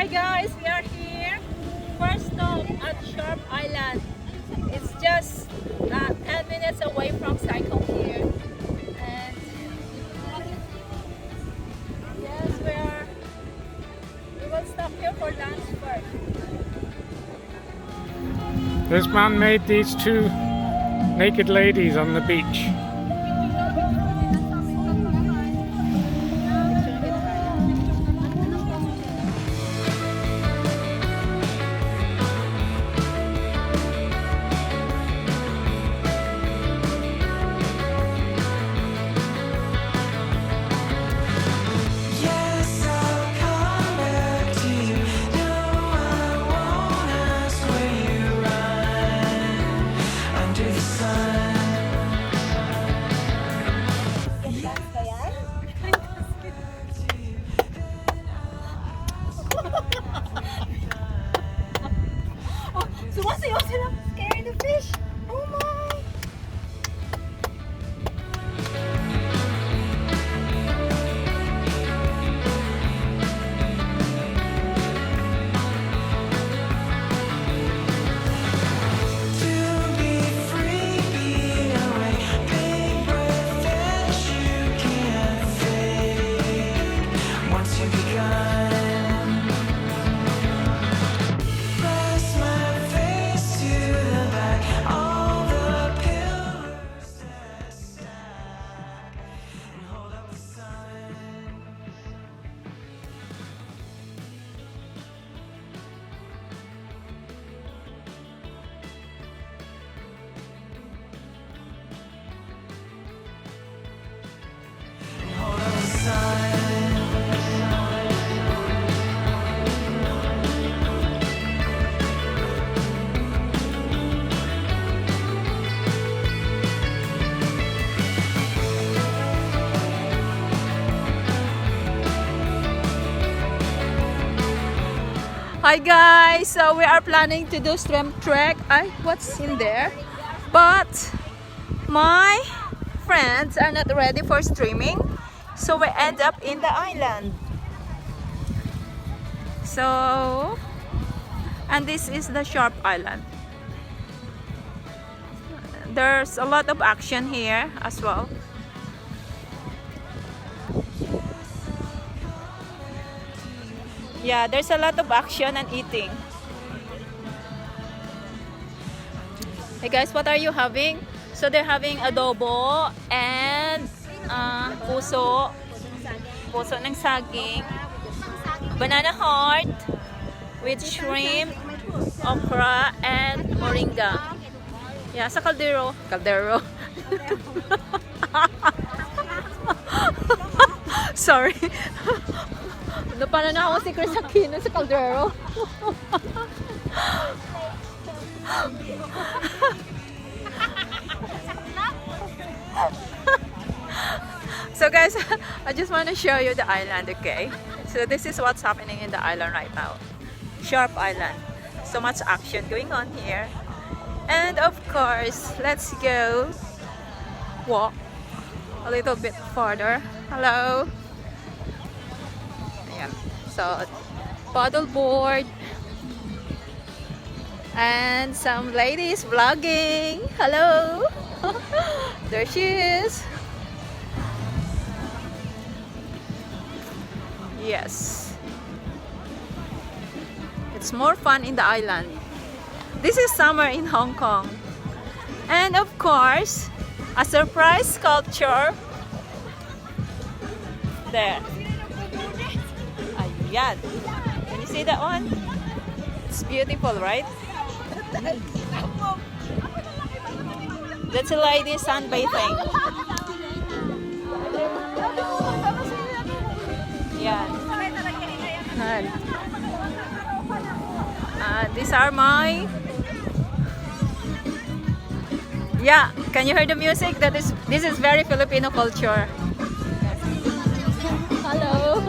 Hi guys, we are here. First stop at Sharp Island. It's just 10 minutes away from Sai Kung here. And yes, we will stop here for lunch first. This man made these two naked ladies on the beach. Sumasayaw sila. Scaring the fish. Oh my! Hi guys, so we are planning to do swim trek. What's in there? But my friends are not ready for streaming, so we end up in the island. So, and this is the Sharp Island. There's a lot of action here as well. Yeah, there's a lot of action and eating. Hey guys, what are you having? So they're having adobo and puso ng saging, banana heart with shrimp, okra, and moringa. Yeah, sa kaldero. Sorry. Paano na ako si Chris Aquino sa kaldero? So guys, I just want to show you the island, okay? So this is what's happening in the island right now. Sharp Island. So much action going on here. And of course, let's go walk a little bit further. Hello. So, paddle board and some ladies vlogging. Hello. There she is. Yes, it's more fun in the island. This is summer in Hong Kong. And of course, a surprise sculpture there. Yeah, can you see that one? It's beautiful, right? That's a lady sunbathing. Yeah. These are my... Yeah, can you hear the music? This is very Filipino culture. Hello.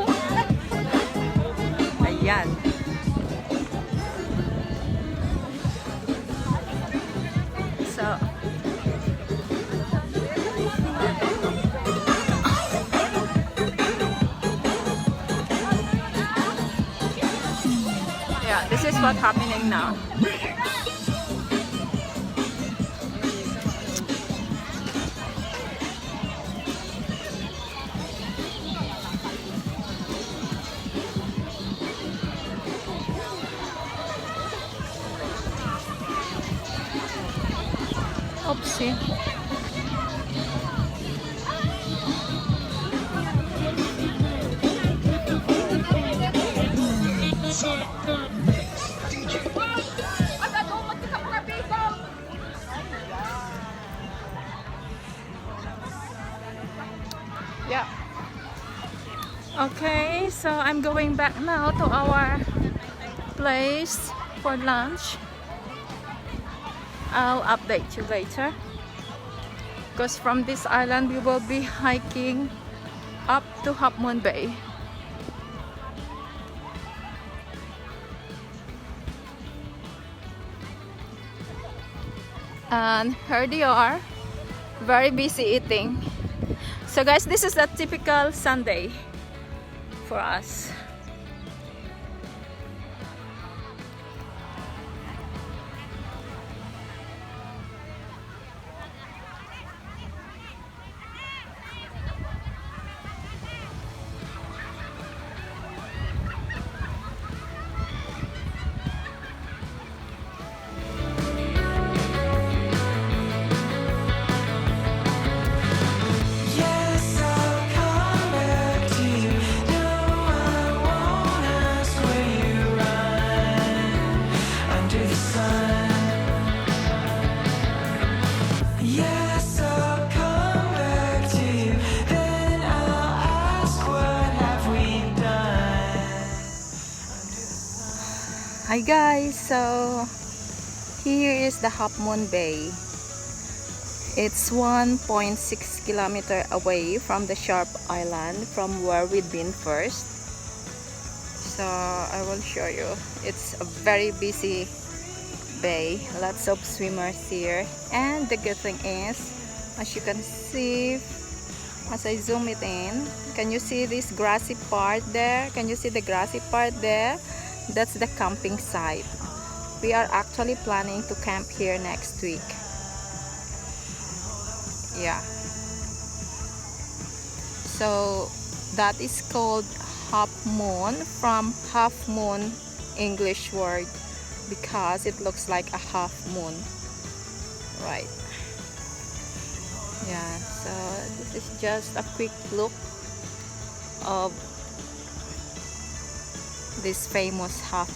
Ayan. So, Yeah, this is what's happening now. Oopsie. Yeah. Okay, so I'm going back now to our place for lunch. I'll update you later. Because from this island we will be hiking up to Hap Mun Bay. And here they are, very busy eating. So guys, this is a typical Sunday for us. Hi guys, so here is the Hap Mun Bay. It's 1.6 kilometer away from the Sharp Island from where we've been first. So I will show you. It's a very busy bay, lots of swimmers here, and the good thing is, as you can see, as I zoom it in, can you see this grassy part there? Can you see the grassy part there? That's the camping site. We are actually planning to camp here next week. Yeah. So that is called Hap Mun, from half moon English word, because it looks like a half moon. Right. Yeah, so this is just a quick look of this famous Hap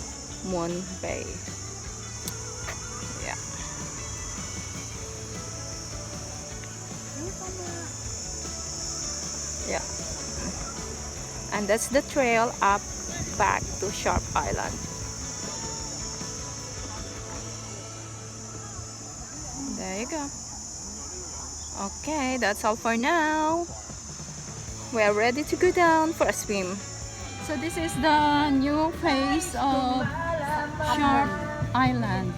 Mun Bay. Yeah. Yeah. And that's the trail up back to Sharp Island. There you go. Okay, that's all for now. We are ready to go down for a swim. So this is the new face of Sharp Island.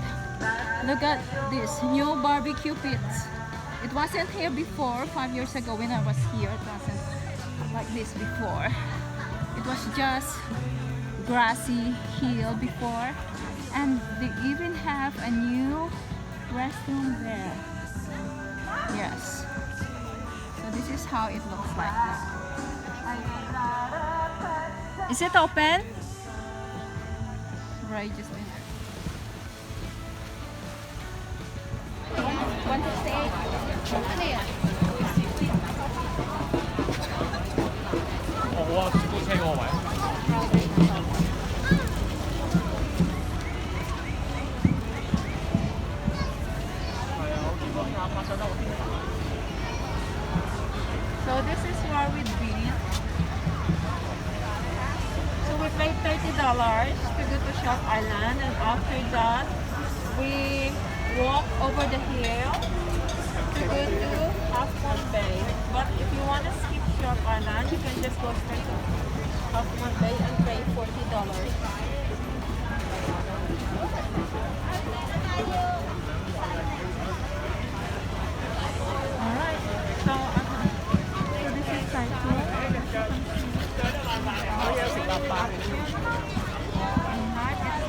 Look at this new barbecue pit. It wasn't here before. 5 years ago when I was here, it wasn't like this before. It was just grassy hill before, and they even have a new restroom there. Yes. So this is how it looks like now. Is it open? Right, just in there. 168. 와, 지금 새거 와요. So this is where we've been. So we paid $30 to go to Sharp Island, and after that we walk over the hill to go to Hap Mun Bay. But if you want to skip Sharp Island, you can just go straight to Hap Mun Bay and pay $40. Alright, so this is Sai Kung. And market is